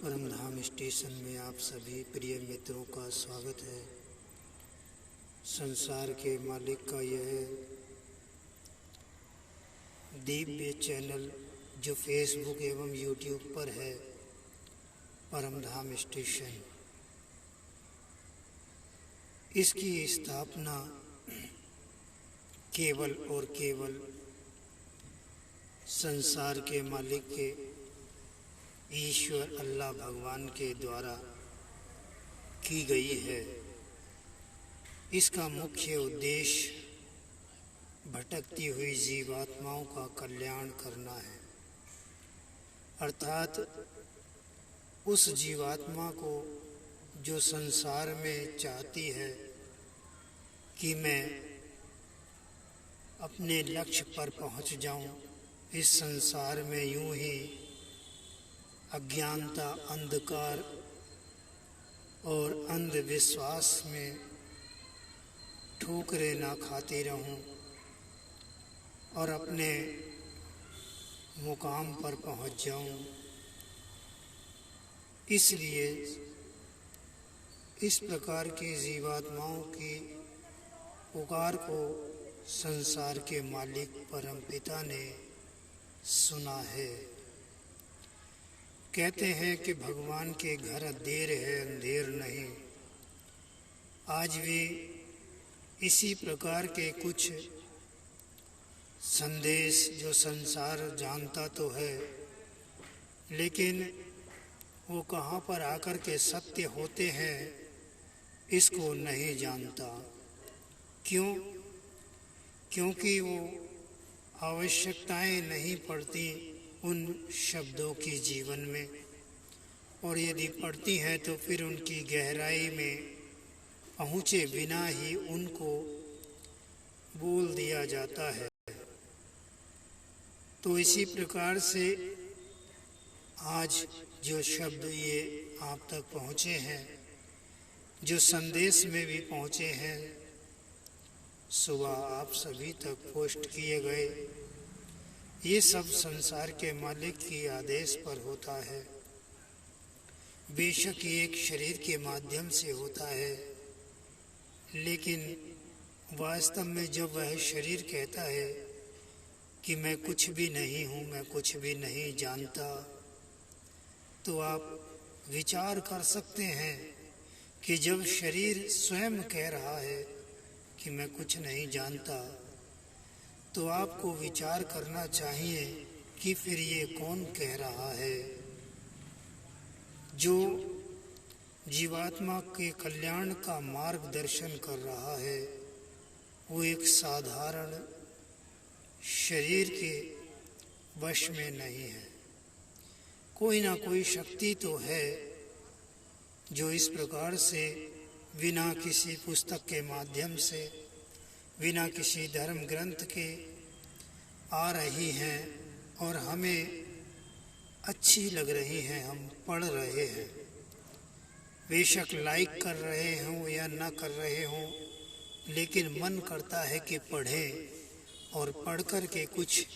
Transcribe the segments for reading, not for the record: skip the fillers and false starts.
परमधाम station में आप सभी प्रिय मित्रों का स्वागत है। संसार के मालिक का यह दिव्य चैनल जो फेसबुक एवं यूट्यूब पर है, परमधाम स्टेशन, इसकी स्थापना केवल और केवल संसार के मालिक के ईश्वर अल्लाह भगवान के द्वारा की गई है। इसका मुख्य उद्देश्य भटकती हुई जीवात्माओं का कल्याण करना है, अर्थात उस जीवात्मा को जो संसार में चाहती है कि मैं अपने लक्ष्य पर पहुंच जाऊं, इस संसार में यूं ही अज्ञानता, अंधकार और अंधविश्वास में ठोकरें ना खाती रहूं और अपने मुकाम पर पहुंच जाऊं। इसलिए इस प्रकार की जीवात्माओं की पुकार को संसार के मालिक परमपिता ने सुना है। कहते हैं कि भगवान के घर देर है अंधेर नहीं। आज भी इसी प्रकार के कुछ संदेश जो संसार जानता तो है, लेकिन वो कहाँ पर आकर के सत्य होते हैं इसको नहीं जानता। क्यों? क्योंकि वो आवश्यकताएं नहीं पड़ती उन शब्दों की जीवन में, और यदि पड़ती हैं तो फिर उनकी गहराई में पहुँचे बिना ही उनको बोल दिया जाता है। तो इसी प्रकार से आज जो शब्द ये आप तक पहुँचे हैं, जो संदेश में भी पहुँचे हैं, सुबह आप सभी तक पोस्ट किए गए, ये सब संसार के मालिक की आदेश पर होता है। बेशक ये एक शरीर के माध्यम से होता है, लेकिन वास्तव में जब वह शरीर कहता है कि मैं कुछ भी नहीं हूँ, मैं कुछ भी नहीं जानता, तो आप विचार कर सकते हैं कि जब शरीर स्वयं कह रहा है कि मैं कुछ नहीं जानता, तो आपको विचार करना चाहिए कि फिर ये कौन कह रहा है। जो जीवात्मा के कल्याण का मार्गदर्शन कर रहा है, वो एक साधारण शरीर के वश में नहीं है। कोई ना कोई शक्ति तो है जो इस प्रकार से बिना किसी पुस्तक के माध्यम से, बिना किसी धर्म ग्रंथ के आ रही हैं और हमें अच्छी लग रही हैं, हम पढ़ रहे हैं। बेशक लाइक कर रहे हों या ना कर रहे हों, लेकिन मन करता है कि पढ़ें, और पढ़ कर के कुछ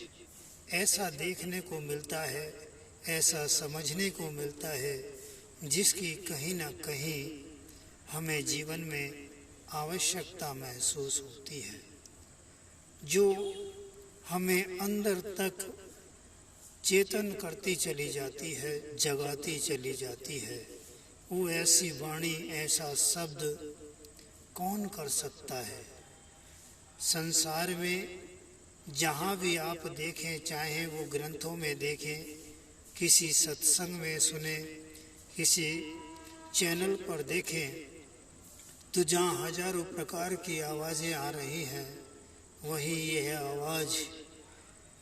ऐसा देखने को मिलता है, ऐसा समझने को मिलता है, जिसकी कहीं ना कहीं हमें जीवन में आवश्यकता महसूस होती है, जो हमें अंदर तक चेतन करती चली जाती है, जगाती चली जाती है। वो ऐसी वाणी, ऐसा शब्द कौन कर सकता है? संसार में जहाँ भी आप देखें, चाहे वो ग्रंथों में देखें, किसी सत्संग में सुने, किसी चैनल पर देखें, तो जहाँ हजारों प्रकार की आवाज़ें आ रही हैं, वहीं यह आवाज़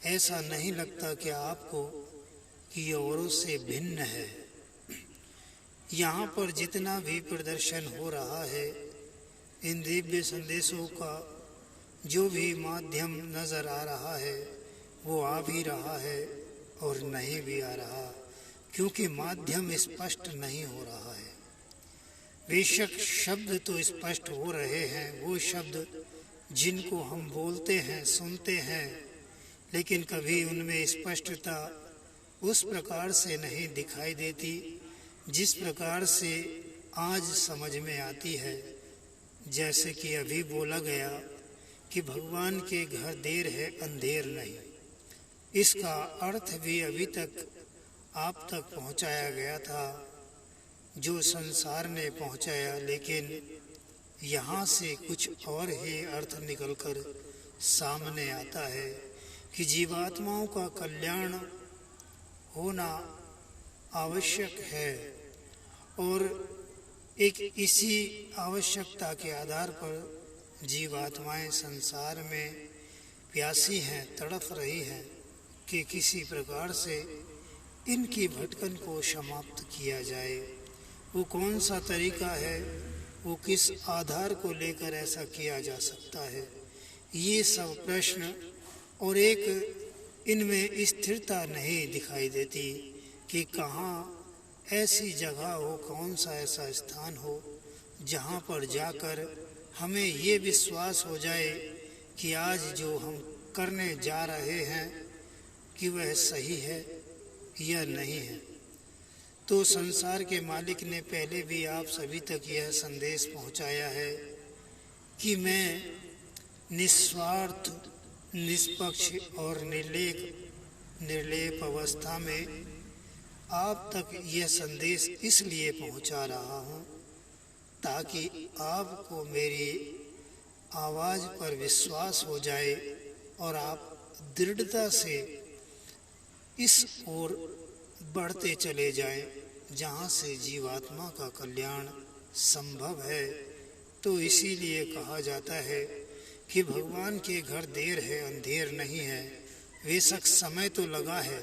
ऐसा नहीं लगता कि आपको कि ये औरों से भिन्न है। यहाँ पर जितना भी प्रदर्शन हो रहा है, इन दिव्य संदेशों का जो भी माध्यम नज़र आ रहा है, वो आ भी रहा है और नहीं भी आ रहा, क्योंकि माध्यम स्पष्ट नहीं हो रहा है। बेशक शब्द तो स्पष्ट हो रहे हैं, वो शब्द जिनको हम बोलते हैं, सुनते हैं, लेकिन कभी उनमें स्पष्टता उस प्रकार से नहीं दिखाई देती जिस प्रकार से आज समझ में आती है, जैसे कि अभी बोला गया कि भगवान के घर देर है अंधेर नहीं, इसका अर्थ भी अभी तक आप तक पहुंचाया गया था, जो संसार ने पहुंचाया। लेकिन यहाँ से कुछ और ही अर्थ निकलकर सामने आता है कि जीवात्माओं का कल्याण होना आवश्यक है, और एक इसी आवश्यकता के आधार पर जीवात्माएं संसार में प्यासी हैं, तड़प रही हैं कि किसी प्रकार से इनकी भटकन को समाप्त किया जाए। वो कौन सा तरीका है, वो किस आधार को लेकर ऐसा किया जा सकता है, ये सब प्रश्न, और एक इनमें स्थिरता नहीं दिखाई देती कि कहाँ ऐसी जगह हो, कौन सा ऐसा स्थान हो जहाँ पर जाकर हमें ये विश्वास हो जाए कि आज जो हम करने जा रहे हैं कि वह सही है या नहीं है। तो संसार के मालिक ने पहले भी आप सभी तक यह संदेश पहुंचाया है कि मैं निस्वार्थ, निष्पक्ष और निर्लेप अवस्था में आप तक यह संदेश इसलिए पहुंचा रहा हूं ताकि आपको मेरी आवाज़ पर विश्वास हो जाए और आप दृढ़ता से इस ओर बढ़ते चले जाएं जहाँ से जीवात्मा का कल्याण संभव है। तो इसीलिए कहा जाता है कि भगवान के घर देर है अंधेर नहीं है। बेशक समय तो लगा है,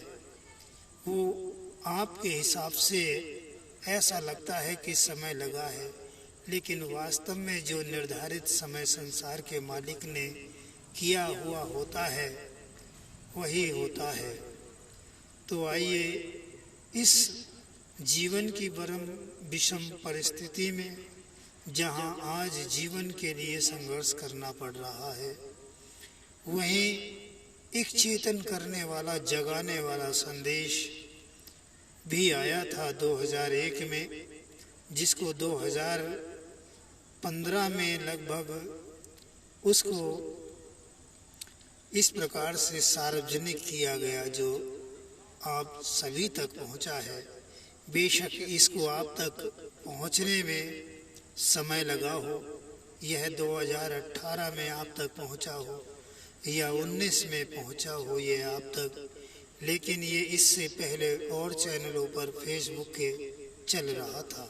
वो आपके हिसाब से ऐसा लगता है कि समय लगा है, लेकिन वास्तव में जो निर्धारित समय संसार के मालिक ने किया हुआ होता है वही होता है। तो आइए इस जीवन की परम विषम परिस्थिति में, जहाँ आज जीवन के लिए संघर्ष करना पड़ रहा है, वहीं एक चेतन करने वाला, जगाने वाला संदेश भी आया था 2001 में, जिसको 2015 में लगभग उसको इस प्रकार से सार्वजनिक किया गया जो आप सभी तक पहुंचा है। बेशक इसको आप तक पहुंचने में समय लगा हो, यह 2018 में आप तक पहुंचा हो या 19 में पहुंचा हो ये आप तक, लेकिन ये इससे पहले और चैनलों पर फेसबुक के चल रहा था,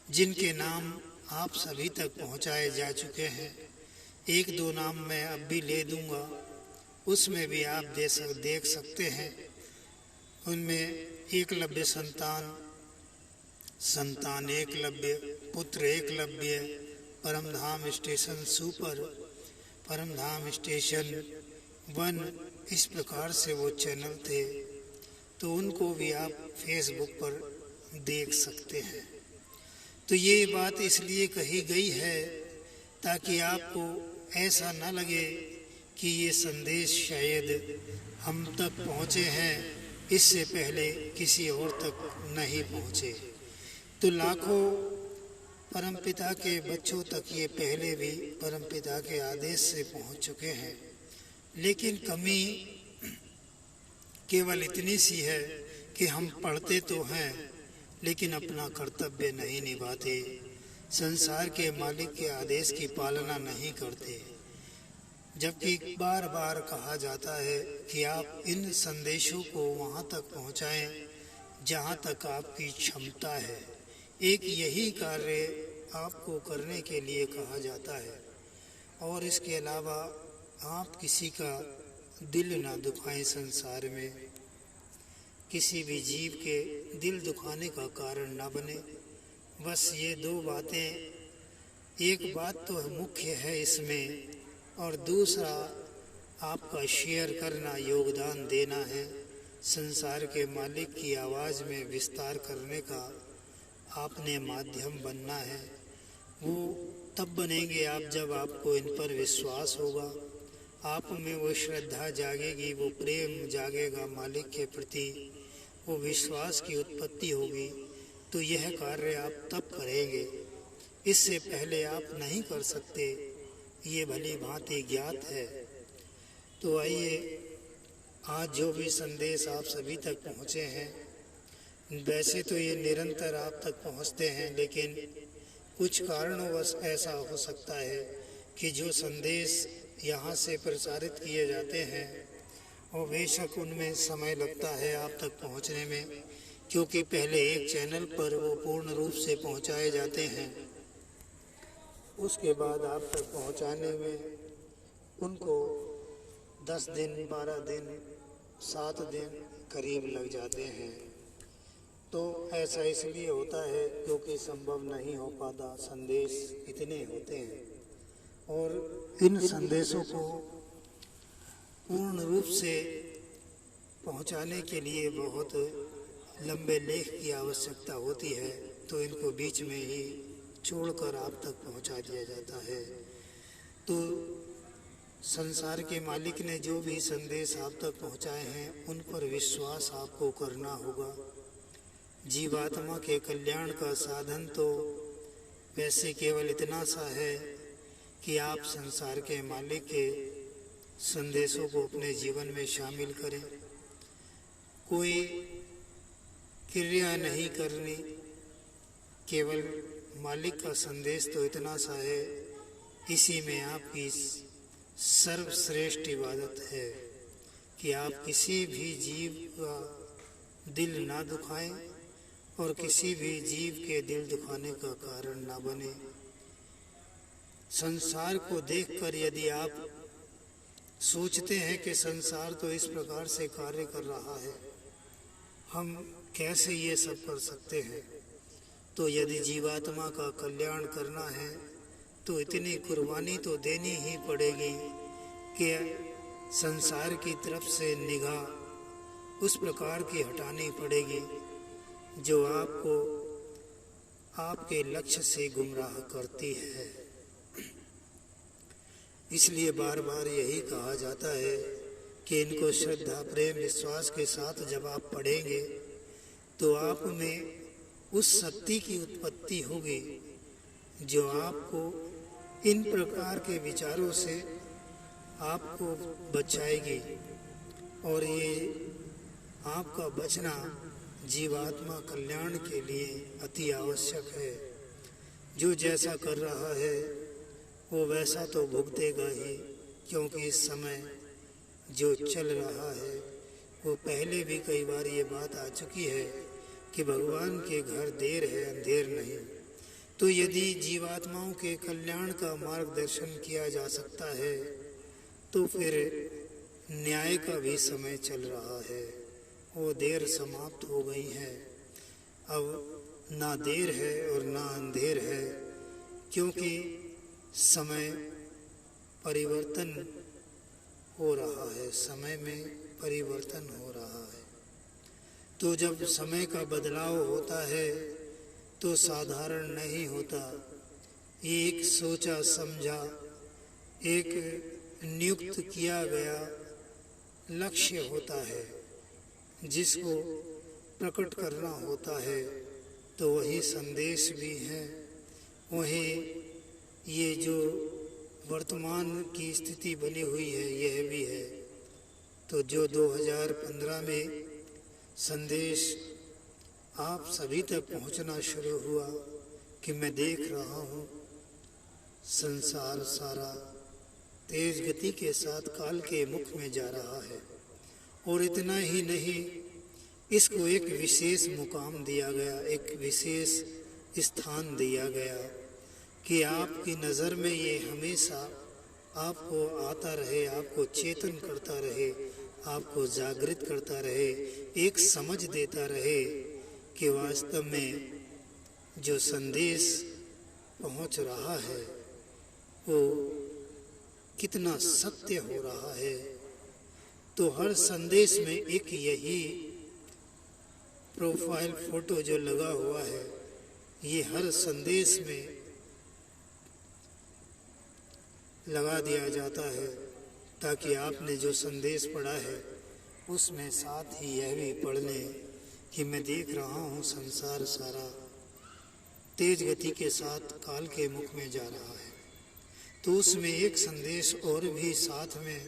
जिनके नाम आप सभी तक पहुंचाए जा चुके हैं। एक दो नाम मैं अब भी ले दूंगा, उसमें भी आप देख सकते हैं। उनमें एकलव्य संतान एकलव्य, पुत्र एकलव्य, परमधाम स्टेशन सुपर, परमधाम स्टेशन 1, इस प्रकार से वो चैनल थे। तो उनको भी आप फेसबुक पर देख सकते हैं। तो ये बात इसलिए कही गई है ताकि आपको ऐसा न लगे कि ये संदेश शायद हम तक पहुँचे हैं, इससे पहले किसी और तक नहीं पहुँचे। तो लाखों परमपिता के बच्चों तक ये पहले भी परमपिता के आदेश से पहुँच चुके हैं, लेकिन कमी केवल इतनी सी है कि हम पढ़ते तो हैं लेकिन अपना कर्तव्य नहीं निभाते, संसार के मालिक के आदेश की पालना नहीं करते। जबकि बार बार कहा जाता है कि आप इन संदेशों को वहाँ तक पहुँचाएं जहाँ तक आपकी क्षमता है। एक यही कार्य आपको करने के लिए कहा जाता है, और इसके अलावा आप किसी का दिल ना दुखाएं, संसार में किसी भी जीव के दिल दुखाने का कारण ना बने। बस ये दो बातें, एक बात तो मुख्य है इसमें, और दूसरा आपका शेयर करना, योगदान देना है, संसार के मालिक की आवाज़ में विस्तार करने का आपने माध्यम बनना है। वो तब बनेंगे आप जब आपको इन पर विश्वास होगा, आप में वो श्रद्धा जागेगी, वो प्रेम जागेगा मालिक के प्रति, वो विश्वास की उत्पत्ति होगी। तो यह कार्य आप तब करेंगे, इससे पहले आप नहीं कर सकते, ये भली भांति ज्ञात है। तो आइए, आज जो भी संदेश आप सभी तक पहुँचे हैं, वैसे तो ये निरंतर आप तक पहुँचते हैं, लेकिन कुछ कारणवश ऐसा हो सकता है कि जो संदेश यहाँ से प्रसारित किए जाते हैं और बेशक उनमें समय लगता है आप तक पहुँचने में, क्योंकि पहले एक चैनल पर वो पूर्ण रूप से पहुँचाए जाते हैं, उसके बाद आप तक पहुँचाने में उनको 10 दिन, 12 दिन, 7 दिन करीब लग जाते हैं। तो ऐसा इसलिए होता है क्योंकि संभव नहीं हो पाता, संदेश इतने होते हैं और इन संदेशों को पूर्ण रूप से पहुंचाने के लिए बहुत लंबे लेख की आवश्यकता होती है, तो इनको बीच में ही छोड़कर आप तक पहुंचा दिया जाता है। तो संसार के मालिक ने जो भी संदेश आप तक पहुंचाए हैं, उन पर विश्वास आपको करना होगा। जीवात्मा के कल्याण का साधन तो वैसे केवल इतना सा है कि आप संसार के मालिक के संदेशों को अपने जीवन में शामिल करें। कोई क्रिया नहीं करनी, केवल मालिक का संदेश तो इतना सा है, इसी में आपकी सर्वश्रेष्ठ इबादत है कि आप किसी भी जीव का दिल ना दुखाएं और किसी भी जीव के दिल दुखाने का कारण ना बने। संसार को देखकर यदि आप सोचते हैं कि संसार तो इस प्रकार से कार्य कर रहा है, हम कैसे ये सब कर सकते हैं, तो यदि जीवात्मा का कल्याण करना है तो इतनी कुर्बानी तो देनी ही पड़ेगी कि संसार की तरफ से निगाह उस प्रकार की हटानी पड़ेगी जो आपको आपके लक्ष्य से गुमराह करती है। इसलिए बार बार यही कहा जाता है कि इनको श्रद्धा, प्रेम, विश्वास के साथ जब आप पढ़ेंगे तो आप में उस शक्ति की उत्पत्ति होगी जो आपको इन प्रकार के विचारों से आपको बचाएगी। और ये आपका बचना जीवात्मा कल्याण के लिए अति आवश्यक है। जो जैसा कर रहा है वो वैसा तो भुगतेगा ही, क्योंकि इस समय जो चल रहा है वो पहले भी कई बार ये बात आ चुकी है कि भगवान के घर देर है, अंधेर नहीं। तो यदि जीवात्माओं के कल्याण का मार्गदर्शन किया जा सकता है तो फिर न्याय का भी समय चल रहा है, वो देर समाप्त हो गई है। अब ना देर है और ना अंधेर है, क्योंकि समय परिवर्तन हो रहा है, समय में परिवर्तन हो रहा है। तो जब समय का बदलाव होता है तो साधारण नहीं होता, एक सोचा समझा, एक नियुक्त किया गया लक्ष्य होता है जिसको प्रकट करना होता है। तो वही संदेश भी है, वही ये जो वर्तमान की स्थिति बनी हुई है यह भी है। तो जो 2015 में संदेश आप सभी तक पहुंचना शुरू हुआ कि मैं देख रहा हूँ संसार सारा तेज गति के साथ काल के मुख में जा रहा है, और इतना ही नहीं, इसको एक विशेष मुकाम दिया गया, एक विशेष स्थान दिया गया कि आपकी नज़र में ये हमेशा आपको आता रहे, आपको चेतन करता रहे, आपको जागृत करता रहे, एक समझ देता रहे कि वास्तव में जो संदेश पहुंच रहा है वो कितना सत्य हो रहा है। तो हर संदेश में एक यही प्रोफाइल फोटो जो लगा हुआ है, ये हर संदेश में लगा दिया जाता है ताकि आपने जो संदेश पढ़ा है उसमें साथ ही यह भी पढ़ लें कि मैं देख रहा हूँ संसार सारा तेज गति के साथ काल के मुख में जा रहा है। तो उसमें एक संदेश और भी साथ में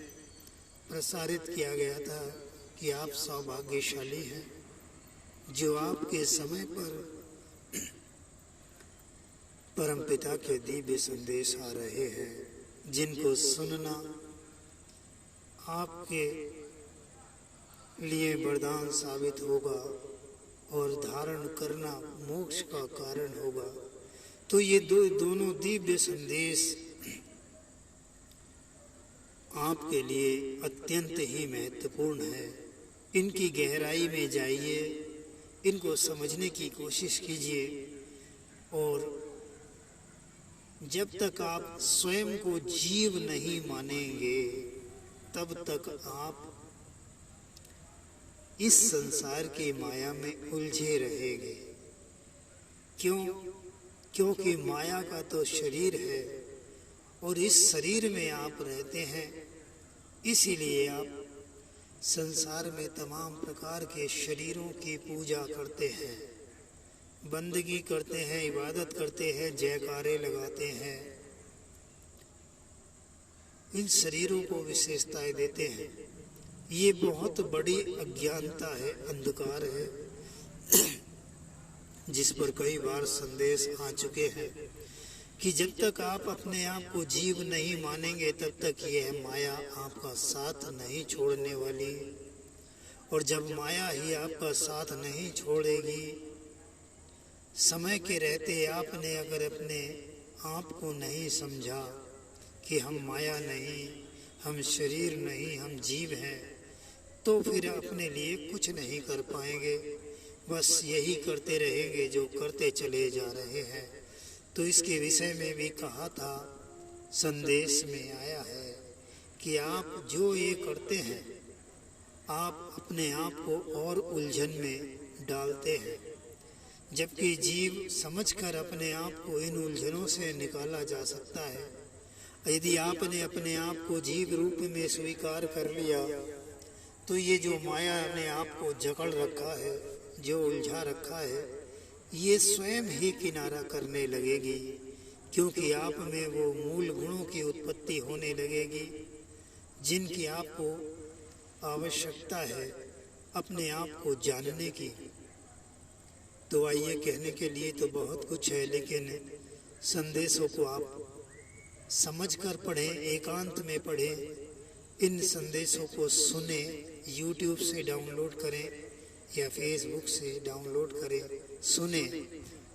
प्रसारित किया गया था कि आप सौभाग्यशाली हैं जो आपके समय पर परमपिता के दिव्य संदेश आ रहे हैं, जिनको सुनना आपके लिए वरदान साबित होगा और धारण करना मोक्ष का कारण होगा। तो ये दोनों दिव्य संदेश आपके लिए अत्यंत ही महत्वपूर्ण है। इनकी गहराई में जाइए, इनको समझने की कोशिश कीजिए, और जब तक आप स्वयं को जीव नहीं मानेंगे तब तक आप इस संसार की माया में उलझे रहेंगे। क्योंकि माया का तो शरीर है और इस शरीर में आप रहते हैं, इसीलिए आप संसार में तमाम प्रकार के शरीरों की पूजा करते हैं, बंदगी करते हैं, इबादत करते हैं, जयकारे लगाते हैं, इन शरीरों को विशेषताएं देते हैं। ये बहुत बड़ी अज्ञानता है, अंधकार है, जिस पर कई बार संदेश आ चुके हैं कि जब तक आप अपने आप को जीव नहीं मानेंगे तब तक यह माया आपका साथ नहीं छोड़ने वाली, और जब माया ही आपका साथ नहीं छोड़ेगी, समय के रहते आपने अगर अपने आप को नहीं समझा कि हम माया नहीं, हम शरीर नहीं, हम जीव हैं, तो फिर अपने लिए कुछ नहीं कर पाएंगे, बस यही करते रहेंगे जो करते चले जा रहे हैं। तो इसके विषय में भी कहा था, संदेश में आया है कि आप जो ये करते हैं, आप अपने आप को और उलझन में डालते हैं, जबकि जीव समझकर अपने आप को इन उलझनों से निकाला जा सकता है। यदि आपने अपने आप को जीव रूप में स्वीकार कर लिया तो ये जो माया ने आपको जकड़ रखा है, जो उलझा रखा है, ये स्वयं ही किनारा करने लगेगी, क्योंकि आप में वो मूल गुणों की उत्पत्ति होने लगेगी जिनकी आपको आवश्यकता है अपने आप को जानने की। तो आइए, कहने के लिए तो बहुत कुछ है, लेकिन संदेशों को आप समझकर पढ़ें, एकांत में पढ़ें, इन संदेशों को सुने, YouTube से डाउनलोड करें या Facebook से डाउनलोड करें, सुने।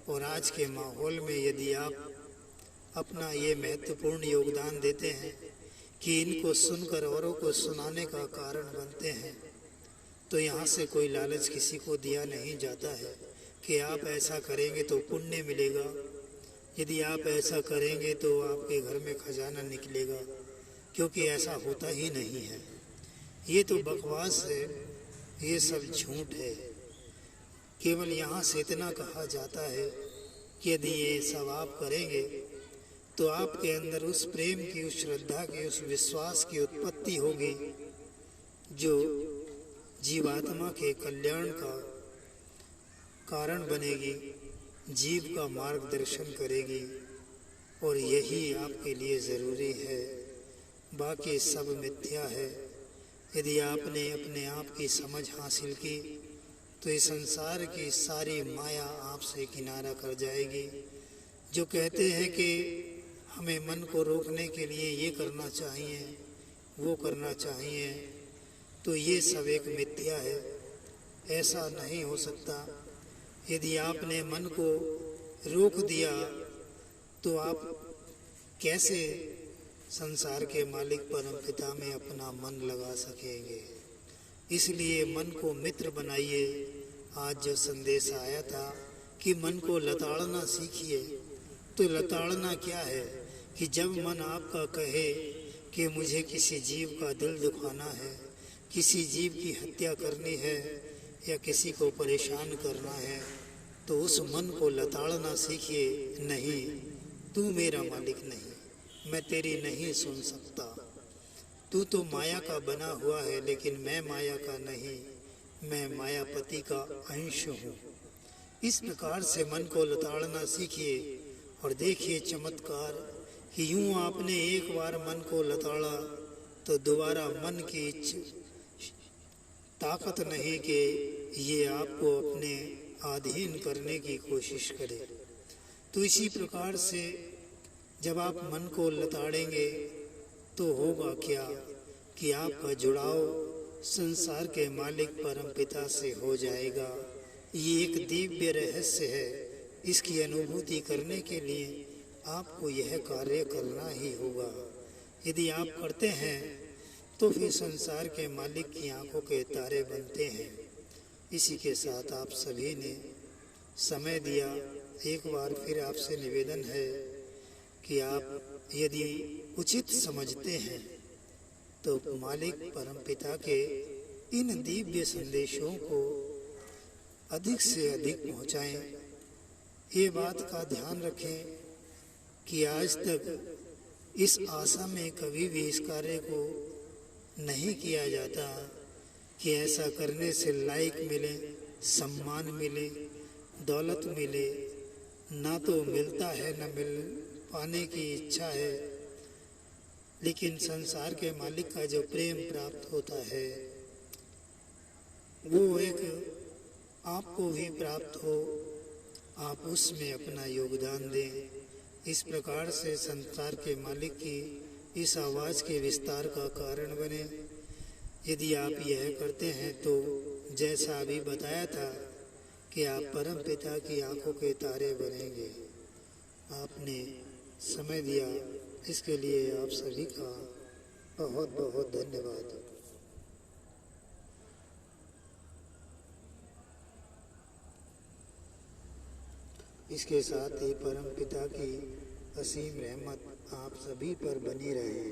और आज के माहौल में यदि आप अपना ये महत्वपूर्ण योगदान देते हैं कि इनको सुनकर औरों को सुनाने का कारण बनते हैं, तो यहाँ से कोई लालच किसी को दिया नहीं जाता है कि आप ऐसा करेंगे तो पुण्य मिलेगा, यदि आप ऐसा करेंगे तो आपके घर में खजाना निकलेगा, क्योंकि ऐसा होता ही नहीं है। ये तो बकवास है, ये सब झूठ है। केवल यहाँ से इतना कहा जाता है कि यदि ये सब आप करेंगे तो आपके अंदर उस प्रेम की, उस श्रद्धा की, उस विश्वास की उत्पत्ति होगी जो जीवात्मा के कल्याण का कारण बनेगी, जीव का मार्गदर्शन करेगी, और यही आपके लिए ज़रूरी है। बाकी सब मिथ्या है। यदि आपने अपने आप की समझ हासिल की तो इस संसार की सारी माया आपसे किनारा कर जाएगी। जो कहते हैं कि हमें मन को रोकने के लिए ये करना चाहिए, वो करना चाहिए, तो ये सब एक मिथ्या है। ऐसा नहीं हो सकता। यदि आपने मन को रोक दिया तो आप कैसे संसार के मालिक परमपिता में अपना मन लगा सकेंगे। इसलिए मन को मित्र बनाइए। आज जो संदेश आया था कि मन को लताड़ना सीखिए, तो लताड़ना क्या है कि जब मन आपका कहे कि मुझे किसी जीव का दिल दुखाना है, किसी जीव की हत्या करनी है या किसी को परेशान करना है, तो उस मन को लताड़ना सीखिए। नहीं, तू मेरा मालिक नहीं, मैं तेरी नहीं सुन सकता। तू तो माया का बना हुआ है, लेकिन मैं माया का नहीं, मैं मायापति का अंश हूँ। इस प्रकार से मन को लताड़ना सीखिए और देखिए चमत्कार कि यूं आपने एक बार मन को लताड़ा तो दोबारा मन की ताकत नहीं कि ये आपको अपने अधीन करने की कोशिश करे। तो इसी प्रकार से जब आप मन को लताड़ेंगे तो होगा क्या कि आपका जुड़ाव संसार के मालिक परमपिता से हो जाएगा। ये एक दिव्य रहस्य है। इसकी अनुभूति करने के लिए आपको यह कार्य करना ही होगा। यदि आप करते हैं तो फिर संसार के मालिक की आंखों के तारे बनते हैं। इसी के साथ आप सभी ने समय दिया। एक बार फिर आपसे निवेदन है कि आप यदि उचित समझते हैं तो मालिक परमपिता के इन दिव्य संदेशों को अधिक से अधिक पहुंचाएं। ये बात का ध्यान रखें कि आज तक इस आशा में कभी भी इस कार्य को नहीं किया जाता कि ऐसा करने से लाइक मिले, सम्मान मिले, दौलत मिले। ना तो मिलता है, न मिल पाने की इच्छा है, लेकिन संसार के मालिक का जो प्रेम प्राप्त होता है वो एक आपको भी प्राप्त हो, आप उसमें अपना योगदान दें। इस प्रकार से संसार के मालिक की इस आवाज़ के विस्तार का कारण बने। यदि आप यह करते हैं तो जैसा अभी बताया था कि आप परम पिता की आंखों के तारे बनेंगे। आपने समय दिया, इसके लिए आप सभी का बहुत बहुत धन्यवाद। इसके साथ ही परम पिता की असीम रहमत आप सभी पर बनी रहे।